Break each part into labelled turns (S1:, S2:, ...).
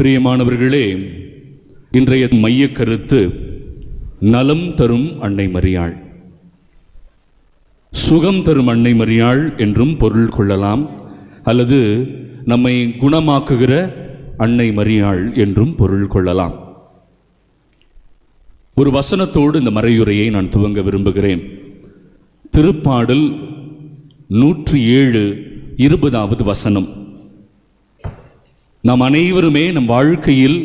S1: பிரியமானவர்களே, இன்றைய மைய கருத்து நலம் தரும் அன்னை மரியாள், சுகம் தரும் அன்னை மரியாள் என்றும் பொருள் கொள்ளலாம், அல்லது நம்மை குணமாக்குகிற அன்னை மரியாள் என்றும் பொருள் கொள்ளலாம். ஒரு வசனத்தோடு இந்த மறையுரையை நான் துவங்க விரும்புகிறேன். திருப்பாடல் 107 20வது வசனம். நாம் அனைவருமே நம் வாழ்க்கையில்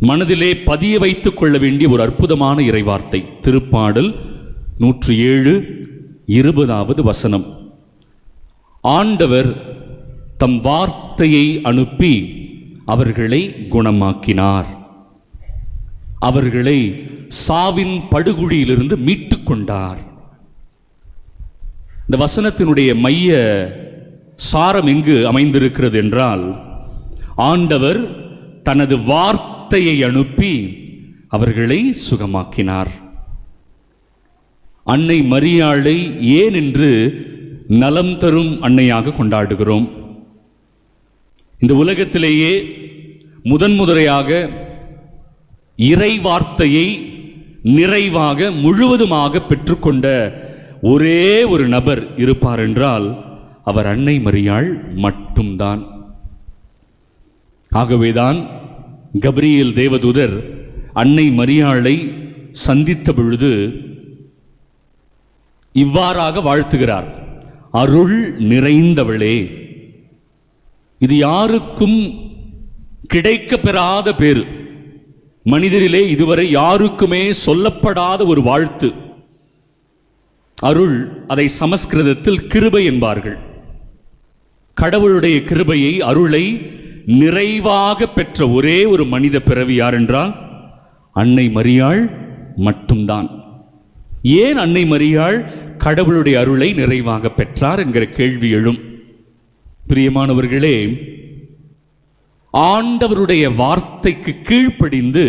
S1: மனதிலே பதிய வைத்துக் கொள்ள வேண்டிய ஒரு அற்புதமான இறைவார்த்தை. திருப்பாடல் 107 20வது வசனம். ஆண்டவர் தம் வார்த்தையை அனுப்பி அவர்களை குணமாக்கினார், அவர்களை சாவின் படுகுழியிலிருந்து மீட்டு கொண்டார். இந்த வசனத்தினுடைய மைய சாரம் எங்கு அமைந்திருக்கிறது என்றால், ஆண்டவர் தனது வார்த்தையை அனுப்பி அவர்களை சுகமாக்கினார். அன்னை மரியாளை ஏன் என்று நலம் தரும் அன்னையாக கொண்டாடுகிறோம்? இந்த உலகத்திலேயே முதன்முறையாக இறை வார்த்தையை நிறைவாக முழுவதுமாக பெற்றுக்கொண்ட ஒரே ஒரு நபர் இருப்பார் என்றால் அவர் அன்னை மரியாள் மட்டும்தான். ஆகவேதான் கபிரியேல் தேவதூதர் அன்னை மரியாளை சந்தித்த பொழுது இவ்வாறாக வாழ்த்துகிறார்: அருள் நிறைந்தவளே. இது யாருக்கும் கிடைக்க பெறாத பேரு, மனிதரிலே இதுவரை யாருக்குமே சொல்லப்படாத ஒரு வாழ்த்து. அருள், அதை சமஸ்கிருதத்தில் கிருபை என்பார்கள். கடவுளுடைய கிருபையை, அருளை நிறைவாக பெற்ற ஒரே ஒரு மனித பிறவி யார் என்றால் அன்னை மரியாள் மட்டும்தான். ஏன் அன்னை மரியாள் கடவுளுடைய அருளை நிறைவாக பெற்றார் என்கிற கேள்வி எழும். பிரியமானவர்களே, ஆண்டவருடைய வார்த்தைக்கு கீழ்ப்படிந்து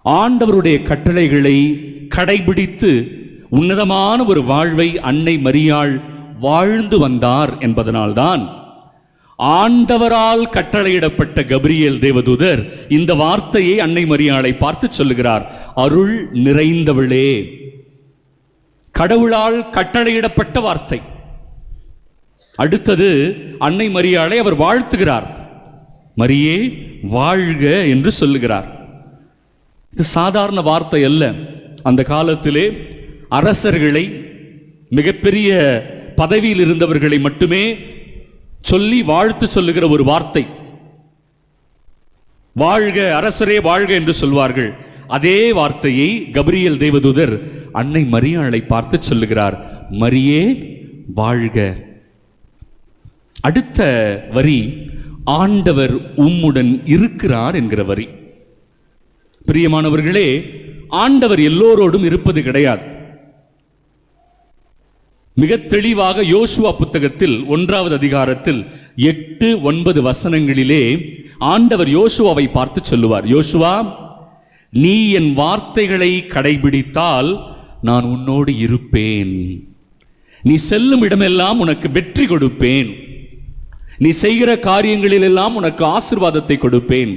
S1: ஆண்டவருடைய கட்டளைகளை கடைபிடித்து உன்னதமான ஒரு வாழ்வை அன்னை மரியாள் வாழ்ந்து வந்தார் என்பதனால்தான் ஆண்டவரால் கட்டளையிடப்பட்ட கபிரியேல் தேவதூதர் இந்த வார்த்தையை அன்னை மரியாளை பார்த்து சொல்லுகிறார்: அருள் நிறைந்தவளே. கடவுளால் கட்டளையிடப்பட்ட வார்த்தை. அடுத்தது அன்னை மரியாளை அவர் வாழ்த்துகிறார்: மரியே வாழ்க என்று சொல்லுகிறார். இது சாதாரண வார்த்தை அல்ல. அந்த காலத்திலே அரசர்களை, மிகப்பெரிய பதவியில் இருந்தவர்களை மட்டுமே சொல்லி வாழ்த்து சொல்லுகிற ஒரு வார்த்தை. வாழ்க அரசரே வாழ்க என்று சொல்வார்கள். அதே வார்த்தையை கபிரியேல் தேவதூதர் அன்னை மரியாளை பார்த்து சொல்லுகிறார்: மரியே வாழ்க. அடுத்த வரி ஆண்டவர் உம்முடன் இருக்கிறார் என்கிற வரி. பிரியமானவர்களே, ஆண்டவர் எல்லோரோடும் இருப்பது கிடையாது. மிக தெளிவாக யோசுவா புத்தகத்தில் 1வது அதிகாரத்தில் 8-9 வசனங்களிலே ஆண்டவர் யோசுவாவை பார்த்து சொல்லுவார்: யோசுவா, நீ என் வார்த்தைகளை கடைபிடித்தால் நான் உன்னோடு இருப்பேன். நீ செல்லும் இடமெல்லாம் உனக்கு வெற்றி கொடுப்பேன். நீ செய்கிற காரியங்களில் எல்லாம் உனக்கு ஆசீர்வாதத்தை கொடுப்பேன்.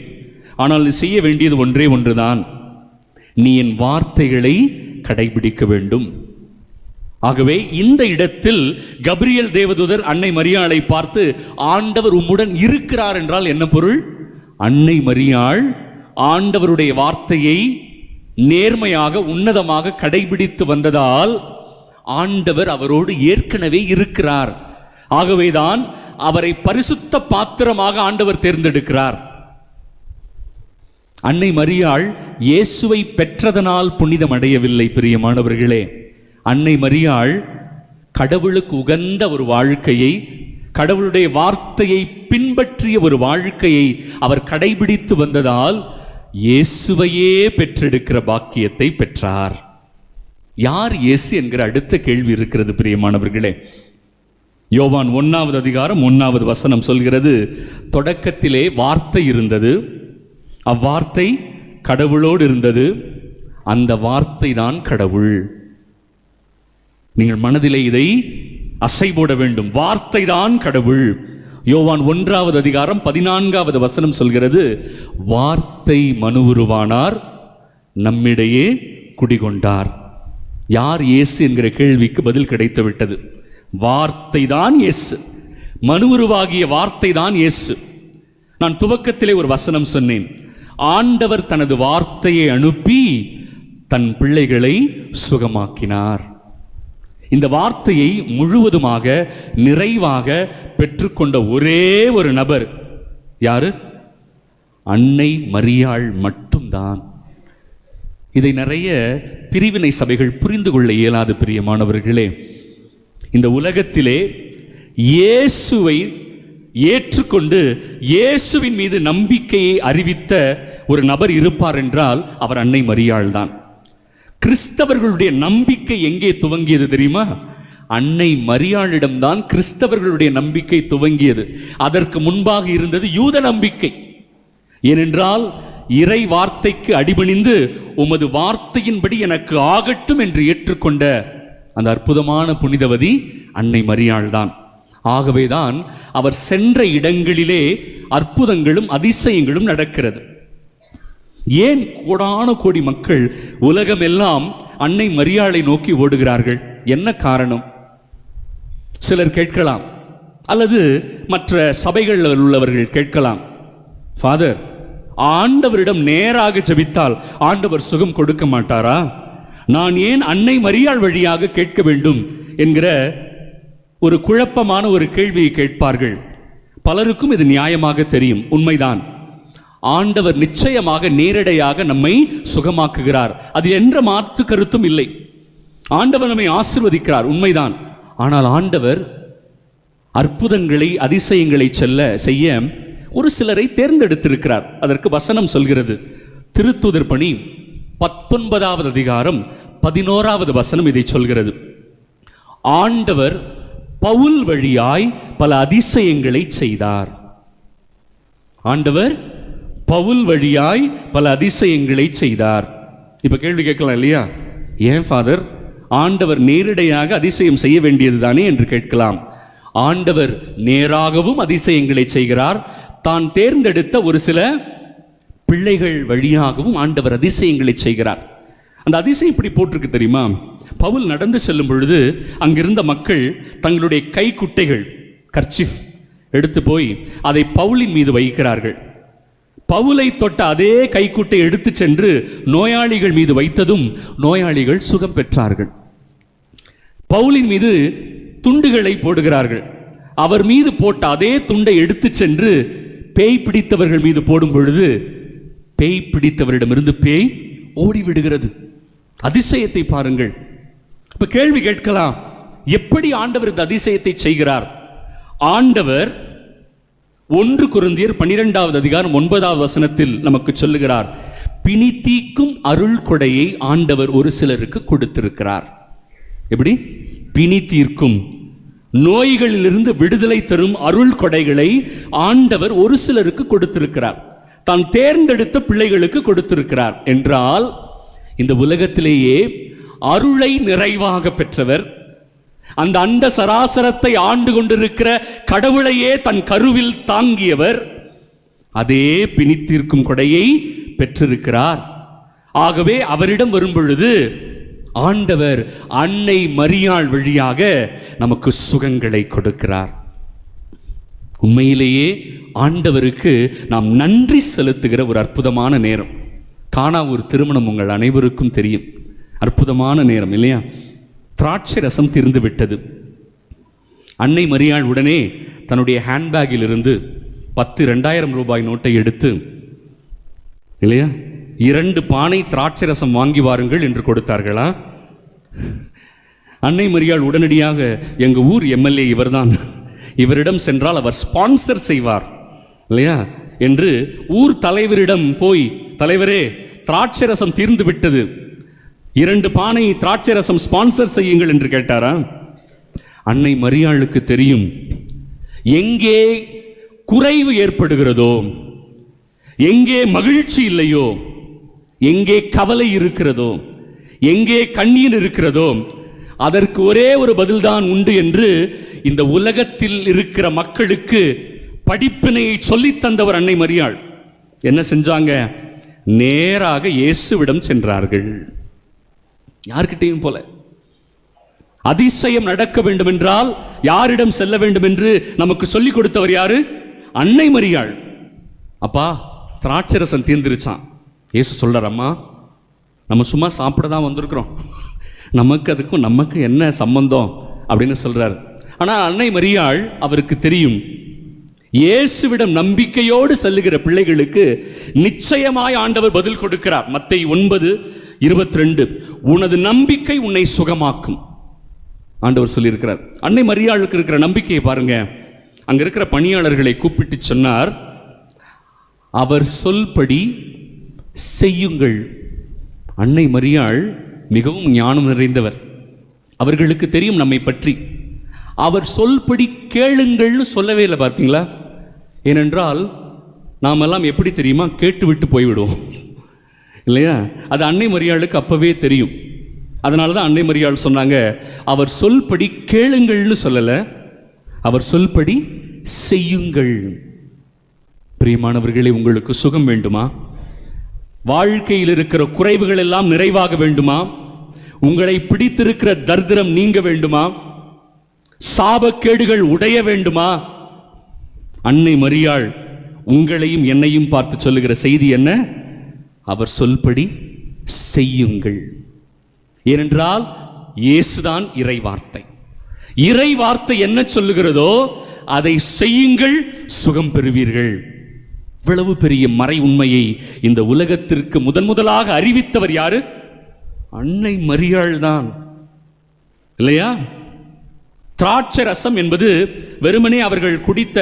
S1: ஆனால் நீ செய்ய வேண்டியது ஒன்றே ஒன்றுதான்: நீ என் வார்த்தைகளை கடைபிடிக்க வேண்டும். ஆகவே இந்த இடத்தில் கபிரியேல் தேவதூதர் அன்னை மரியாளை பார்த்து ஆண்டவர் உம்முடன் இருக்கிறார் என்றால் என்ன பொருள்? அன்னை மரியாள் ஆண்டவருடைய வார்த்தையை நேர்மையாக உன்னதமாக கடைபிடித்து வந்ததால் ஆண்டவர் அவரோடு ஏற்கனவே இருக்கிறார். ஆகவேதான் அவரை பரிசுத்த பாத்திரமாக ஆண்டவர் தேர்ந்தெடுக்கிறார். அன்னை மரியாள் இயேசுவை பெற்றதனால் புனிதம் அடையவில்லை. பிரியமானவர்களே, அன்னை மரியாள் கடவுளுக்கு உகந்த ஒரு வாழ்க்கையை, கடவுளுடைய வார்த்தையை பின்பற்றிய ஒரு வாழ்க்கையை அவர் கடைபிடித்து வந்ததால் இயேசுவையே பெற்றெடுக்கிற பாக்கியத்தை பெற்றார். யார் இயேசு என்கிற அடுத்த கேள்வி இருக்கிறது. பிரியமானவர்களே, யோவான் 1வது அதிகாரம் 1வது வசனம் சொல்கிறது: தொடக்கத்திலே வார்த்தை இருந்தது, அவ்வார்த்தை கடவுளோடு இருந்தது, அந்த வார்த்தை தான் கடவுள். நீங்கள் மனதிலே இதை அசை போட வேண்டும். வார்த்தை தான் கடவுள். யோவான் 1வது அதிகாரம் 14வது வசனம் சொல்கிறது, வார்த்தை மனுவுருவானார், நம்மிடையே குடிகொண்டார். யார் இயேசு என்கிற கேள்விக்கு பதில் கிடைத்து விட்டது. வார்த்தை தான் இயேசு, மனுவுருவாகிய வார்த்தை தான் இயேசு. நான் துவக்கத்திலே ஒரு வசனம் சொன்னேன். ஆண்டவர் தனது வார்த்தையை அனுப்பி தன் பிள்ளைகளை சுகமாக்கினார். இந்த வார்த்தையை முழுவதுமாக நிறைவாக பெற்றுக்கொண்ட ஒரே ஒரு நபர் யாரு? அன்னை மரியாள் மட்டும்தான். இதை நிறைய பிரிவினை சபைகள் புரிந்து கொள்ள இயலாது. பிரியமானவர்களே, இந்த உலகத்திலே இயேசுவை ஏற்றுக்கொண்டு இயேசுவின் மீது நம்பிக்கையை அறிவித்த ஒரு நபர் இருப்பார் என்றால் அவர் அன்னை மரியாள் தான். கிறிஸ்தவர்களுடைய நம்பிக்கை எங்கே துவங்கியது தெரியுமா? அன்னை மரியாளிடம்தான் கிறிஸ்தவர்களுடைய நம்பிக்கை துவங்கியது. அதற்கு முன்பாக இருந்தது யூத நம்பிக்கை. ஏனென்றால் இறை வார்த்தைக்கு அடிபணிந்து உமது வார்த்தையின்படி எனக்கு ஆகட்டும் என்று ஏற்றுக்கொண்ட அந்த அற்புதமான புனிதவதி அன்னை மரியாள் தான். ஆகவேதான் அவர் சென்ற இடங்களிலே அற்புதங்களும் அதிசயங்களும் நடக்கிறது. ஏன் கோடான கோடி மக்கள் உலகமெல்லாம் அன்னை மரியாளை நோக்கி ஓடுகிறார்கள்? என்ன காரணம்? சிலர் கேட்கலாம், அல்லது மற்ற சபைகளில் உள்ளவர்கள் கேட்கலாம், ஃபாதர், ஆண்டவரிடம் நேராக ஜெபித்தால் ஆண்டவர் சுகம் கொடுக்க மாட்டாரா? நான் ஏன் அன்னை மரியாள் வழியாக கேட்க வேண்டும் என்கிற ஒரு குழப்பமான ஒரு கேள்வியை கேட்பார்கள். பலருக்கும் இது நியாயமாக தெரியும், உண்மைதான். ஆண்டவர் நிச்சயமாக நேரடியாக நம்மை சுகமாக்குகிறார், அது என்ற மாற்று கருத்தும் இல்லை. ஆண்டவர் நம்மை ஆசீர்வதிக்கிறார், உண்மைதான். ஆனால் ஆண்டவர் அற்புதங்களை அதிசயங்களை செய்ய ஒரு சிலரை தேர்ந்தெடுத்திருக்கிறார். அதற்கு வசனம் சொல்கிறது. திருத்தூதர் பணி 19வது அதிகாரம் 11வது வசனம் இதை சொல்கிறது. ஆண்டவர் பவுல் வழியாய் பல அதிசயங்களை செய்தார். ஆண்டவர் பவுல் வழியாய் பல அதிசயங்களை செய்தார். இப்ப கேள்வி கேட்கலாம் இல்லையா? ஏன் ஃபாதர், ஆண்டவர் நேரடியாக அதிசயம் செய்ய வேண்டியது தானே என்று கேட்கலாம். ஆண்டவர் நேராகவும் அதிசயங்களை செய்கிறார், தான் தேர்ந்தெடுத்த ஒரு சில பிள்ளைகள் வழியாகவும் ஆண்டவர் அதிசயங்களை செய்கிறார். அந்த அதிசயம் இப்படி போட்டிருக்கு தெரியுமா? பவுல் நடந்து செல்லும் பொழுது அங்கிருந்த மக்கள் தங்களுடைய கைக்குட்டைகள், கர்ச்சிஃப் எடுத்து போய் அதை பவுலின் மீது வைக்கிறார்கள். பவுலை தொட்ட அதே கைக்குட்டை எடுத்து சென்று நோயாளிகள் மீது வைத்ததும் நோயாளிகள் சுகம் பெற்றார்கள். பவுலின் மீது துண்டுகளை போடுகிறார்கள். அவர் மீது போட்ட அதே துண்டை எடுத்து சென்று பேய் பிடித்தவர்கள் மீது போடும் பொழுது பேய் பிடித்தவரிடமிருந்து பேய் ஓடிவிடுகிறது. அதிசயத்தை பாருங்கள். இப்ப கேள்வி கேட்கலாம், எப்படி ஆண்டவர் இந்த அதிசயத்தை செய்கிறார்? ஆண்டவர் 1 கொரிந்தியர் 12வது அதிகாரம் 9வது வசனத்தில் நமக்கு சொல்லுகிறார், பிணி தீக்கும் அருள் கொடையை ஆண்டவர் ஒரு சிலருக்கு கொடுத்திருக்கிறார். எப்படி? பிணி தீர்க்கும், நோய்களிலிருந்து விடுதலை தரும் அருள் கொடைகளை ஆண்டவர் ஒரு சிலருக்கு கொடுத்திருக்கிறார், தான் தேர்ந்தெடுத்த பிள்ளைகளுக்கு கொடுத்திருக்கிறார். என்றால் இந்த உலகத்திலேயே அருளை நிறைவாக பெற்றவர், அந்த அண்ட சராசரத்தை ஆண்டு கொண்டிருக்கிற கடவுளையே தன் கருவில் தாங்கியவர், அதே பிணித்தீர்க்கும் கொடையை பெற்றிருக்கிறார். ஆகவே அவரிடம் வரும் பொழுது ஆண்டவர் அன்னை மரியாள் வழியாக நமக்கு சுகங்களை கொடுக்கிறார். உண்மையிலேயே ஆண்டவருக்கு நாம் நன்றி செலுத்துகிற ஒரு அற்புதமான நேரம். காணா ஒரு திருமணம் உங்கள் அனைவருக்கும் தெரியும், அற்புதமான நேரம் இல்லையா? திராட்சை ரசம் தீர்ந்து விட்டது. அன்னை மரியாள் உடனே தன்னுடைய ஹேண்ட்பேக்கில் இருந்து 10,000 ரூபாய் நோட்டை எடுத்து, இல்லையா, 2 பானை திராட்சை ரசம் வாங்கி வாருங்கள் என்று கொடுத்தார்களா? அன்னை மரியாள் உடனடியாக எங்க ஊர் எம்எல்ஏ இவர்தான், இவரிடம் சென்றால் அவர் ஸ்பான்சர் செய்வார் இல்லையா என்று ஊர் தலைவரிடம் போய், தலைவரே திராட்சை ரசம் தீர்ந்து விட்டது, 2 பானை திராட்சை ரசம் ஸ்பான்சர் செய்யுங்கள் என்று கேட்டாரா? அன்னை மரியாளுக்கு தெரியும், எங்கே குறைவு ஏற்படுகிறதோ, எங்கே மகிழ்ச்சி இல்லையோ, எங்கே கவலை இருக்கிறதோ, எங்கே கண்ணீர் இருக்கிறதோ, அதற்கு ஒரே ஒரு பதில்தான் உண்டு என்று இந்த உலகத்தில் இருக்கிற மக்களுக்கு படிப்பினையை சொல்லித் தந்தவர் அன்னை மரியாள். என்ன செஞ்சாங்க? நேராக இயேசுவிடம் சென்றார்கள். யார்கிட்டையும் போல. அதிசயம் நடக்க வேண்டும் என்றால் யாரிடம் செல்ல வேண்டும் என்று நமக்கு சொல்லிக் கொடுத்தவர் யாரு? அன்னை மரியாள். அப்பா, திராட்சரசம் தீர்ந்துருச்சான். இயேசு சொல்றார், அம்மா, நம்ம சும்மா சாப்பிட தான் வந்திருக்கிறோம், அதுக்கும் நமக்கு என்ன சம்பந்தம் அப்படின்னு சொல்றார். ஆனால் அன்னை மரியாள் அவருக்கு தெரியும், இயேசுவிடம் நம்பிக்கையோடு செல்லுகிற பிள்ளைகளுக்கு நிச்சயமாய் ஆண்டவர் பதில் கொடுக்கிறார். மத்தேயு 9:22, உனது நம்பிக்கை உன்னை சுகமாக்கும் ஆண்டவர் சொல்லியிருக்கிறார். அன்னை மரியாளுக்கு இருக்கிற நம்பிக்கையை பாருங்க. அங்க இருக்கிற பணியாளர்களை கூப்பிட்டு சொன்னார், அவர் சொல்படி செய்யுங்கள். அன்னை மரியாள் மிகவும் ஞானம் நிறைந்தவர். அவர்களுக்கு தெரியும் நம்மை பற்றி. அவர் சொல்படி கேளுங்கள்னு சொல்லவே இல்லை. பார்த்தீங்களா? ஏனென்றால் நாம் எல்லாம் எப்படி தெரியுமா? கேட்டுவிட்டு போய்விடுவோம் இல்லையா? அது அன்னை மரியாளுக்கு அப்பவே தெரியும். அதனால தான் அன்னை மரியாள் சொன்னாங்க, அவர் சொல்படி கேளுங்கள்னு சொல்லலை, அவர் சொல்படி செய்யுங்கள். பிரியமானவர்களே, உங்களுக்கு சுகம் வேண்டுமா? வாழ்க்கையில் இருக்கிற குறைவுகள் எல்லாம் நிறைவாக வேண்டுமா? உங்களை பிடித்திருக்கிற தரித்திரம் நீங்க வேண்டுமா? சாபக்கேடுகள் உடைய வேண்டுமா? அன்னை மரியாள் உங்களையும் என்னையும் பார்த்து சொல்லுகிற செய்தி என்ன? அவர் சொல்படி செய்யுங்கள். ஏனென்றால் இயேசுதான் இறை வார்த்தை. இறை வார்த்தை என்ன சொல்லுகிறதோ அதை செய்யுங்கள், சுகம் பெறுவீர்கள். இவ்வளவு பெரிய மறை உண்மையை இந்த உலகத்திற்கு முதலாக அறிவித்தவர் யாரு? அன்னை மரியாள் தான், இல்லையா? திராட்சை ரசம் என்பது வெறுமனே அவர்கள் குடித்த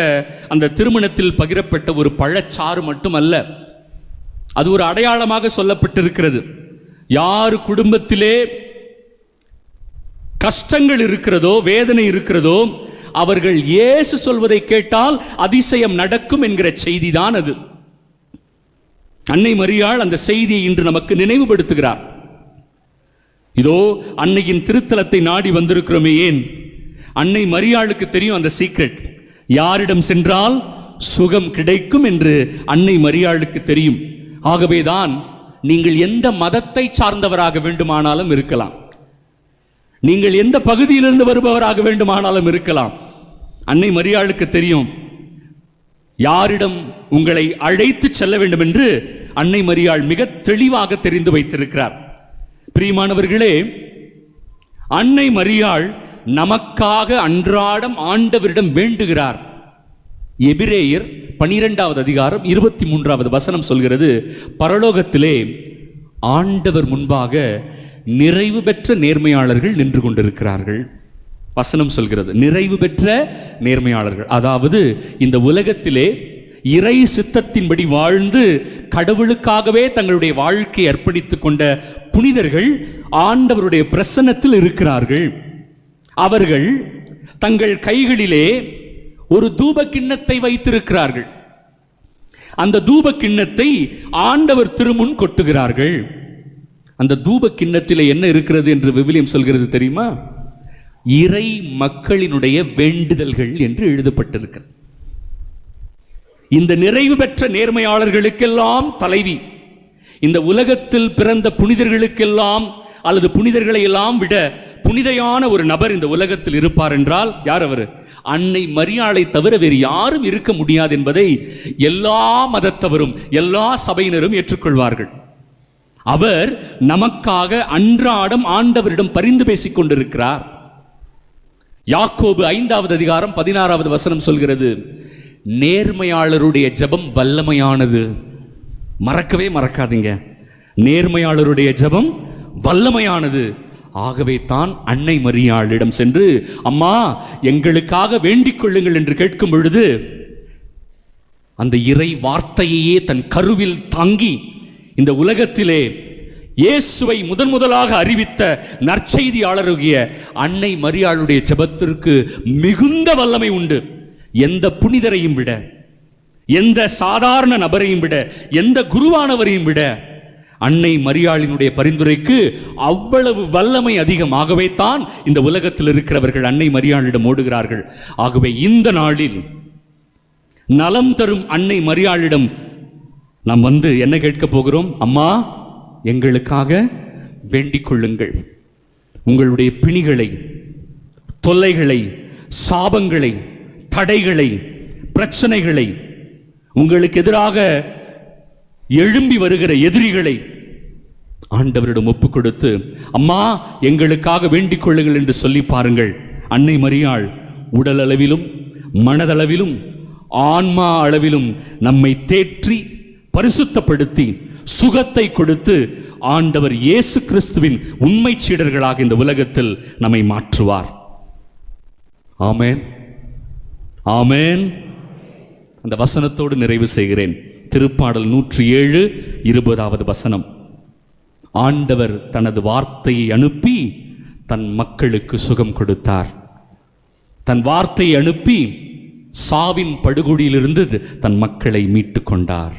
S1: அந்த திருமணத்தில் பகிரப்பட்ட ஒரு பழச்சாறு மட்டுமல்ல, அது ஒரு அடையாளமாக சொல்லப்பட்டிருக்கிறது. யார் குடும்பத்திலே கஷ்டங்கள் இருக்கிறதோ, வேதனை இருக்கிறதோ, அவர்கள் இயேசு சொல்வதை கேட்டால் அதிசயம் நடக்கும் என்கிற செய்தி தான் அது. அன்னை மரியாள் அந்த செய்தியை இன்று நமக்கு நினைவுபடுத்துகிறார். இதோ அன்னையின் திருத்தலத்தை நாடி வந்திருக்கிறோமே. ஏன்? அன்னை மரியாளுக்கு தெரியும் அந்த சீக்ரெட். யாரிடம் சென்றால் சுகம் கிடைக்கும் என்று அன்னை மரியாளுக்கு தெரியும். ஆகவேதான் நீங்கள் எந்த மதத்தை சார்ந்தவராக வேண்டுமானாலும் இருக்கலாம், நீங்கள் எந்த பகுதியிலிருந்து வருபவராக வேண்டுமானாலும் இருக்கலாம், அன்னை மரியாளுக்கு தெரியும் யாரிடம் உங்களை அழைத்து செல்ல வேண்டும் என்று அன்னை மரியாள் மிக தெளிவாக தெரிந்து வைத்திருக்கிறார். பிரியமானவர்களே, அன்னை மரியாள் நமக்காக அன்றாடம் ஆண்டவரிடம் வேண்டுகிறார். எபிரேயர் 12வது அதிகாரம் 23வது வசனம் சொல்கிறது, பரலோகத்திலே ஆண்டவர் முன்பாக நிறைவு பெற்ற நேர்மையாளர்கள் நின்று கொண்டிருக்கிறார்கள். வசனம் சொல்கிறது, நிறைவு பெற்ற நேர்மையாளர்கள். அதாவது இந்த உலகத்திலே இறை சித்தத்தின்படி வாழ்ந்து கடவுளுக்காகவே தங்களுடைய வாழ்க்கையை அர்ப்பணித்துக் கொண்ட புனிதர்கள் ஆண்டவருடைய பிரசன்னத்தில் இருக்கிறார்கள். அவர்கள் தங்கள் கைகளிலே ஒரு தூப கிண்ணத்தை வைத்திருக்கிறார்கள். அந்த தூப கிண்ணத்தை ஆண்டவர் திருமுன் கொட்டுகிறார்கள். அந்த தூப கிண்ணத்திலே என்ன இருக்கிறது என்று விவிலியம் சொல்கிறது தெரியுமா? இறை மக்களினுடைய வேண்டுதல்கள் என்று எழுதப்பட்டிருக்கிறது. இந்த நிறைவு பெற்ற நேர்மையாளர்களுக்கெல்லாம் தலைவி, இந்த உலகத்தில் பிறந்த புனிதர்களுக்கெல்லாம் அல்லது புனிதர்களை எல்லாம் விட புனிதையான ஒரு நபர் இந்த உலகத்தில் இருப்பார் என்றால் யார் அவர்? அன்னை மரியாளை தவிர வேறு யாரும் இருக்க முடியாது என்பதை எல்லா மதத்தவரும் எல்லா சபையினரும் ஏற்றுக்கொள்வார்கள். அவர் நமக்காக அன்றாடம் ஆண்டவரிடம் பரிந்து பேசிக் கொண்டிருக்கிறார். யாக்கோபு 5வது அதிகாரம் 16வது வசனம் சொல்கிறது, நேர்மையாளருடைய ஜெபம் வல்லமையானது. மறக்கவே மறக்காதீங்க, நேர்மையாளருடைய ஜெபம் வல்லமையானது. ஆகவே தான் அன்னை மரியாளிடம் சென்று, அம்மா எங்களுக்காக வேண்டிக் கொள்ளுங்கள் என்று கேட்கும் பொழுது அந்த இறை வார்த்தையையே தன் கருவில் தாங்கி இந்த உலகத்திலே இயேசுவை முதலாக அறிவித்த நற்செய்தியாளருடைய அன்னை மரியாளுடைய ஜெபத்திற்கு மிகுந்த வல்லமை உண்டு. எந்த புனிதரையும் விட, எந்த சாதாரண நபரையும் விட, எந்த குருவானவரையும் விட அன்னை மரியாளினுடைய பரிந்துரைக்கு அவ்வளவு வல்லமை அதிகமாகவே தான் இந்த உலகத்தில் இருக்கிறவர்கள் அன்னை மரியாளிடம் ஓடுகிறார்கள். ஆகவே இந்த நாளில் நலம் தரும் அன்னை மரியாளிடம் நாம் வந்து என்ன கேட்க போகிறோம்? அம்மா, எங்களுக்காக வேண்டிக் கொள்ளுங்கள். உங்களுடைய பிணிகளை, தொல்லைகளை, சாபங்களை, தடைகளை, பிரச்சனைகளை, உங்களுக்கு எதிராக எழும்பி வருகிற எதிரிகளை ஆண்டவரிடம் ஒப்பு கொடுத்து, அம்மா எங்களுக்காக வேண்டிக் கொள்ளுங்கள் என்று சொல்லி பாருங்கள். அன்னை மரியாள் உடல் அளவிலும் மனதளவிலும் ஆன்மா அளவிலும் நம்மை தேற்றி பரிசுத்தப்படுத்தி சுகத்தை கொடுத்து ஆண்டவர் இயேசு கிறிஸ்துவின் உண்மை சீடர்களாக இந்த உலகத்தில் நம்மை மாற்றுவார். ஆமென், ஆமென். அந்த வசனத்தோடு நிறைவு செய்கிறேன். திருப்பாடல் 107 20வது வசனம். ஆண்டவர் தனது வார்த்தையை அனுப்பி தன் மக்களுக்கு சுகம் கொடுத்தார். தன் வார்த்தையை அனுப்பி சாவின் படுகொடியிலிருந்து தன் மக்களை மீட்டு கொண்டார்.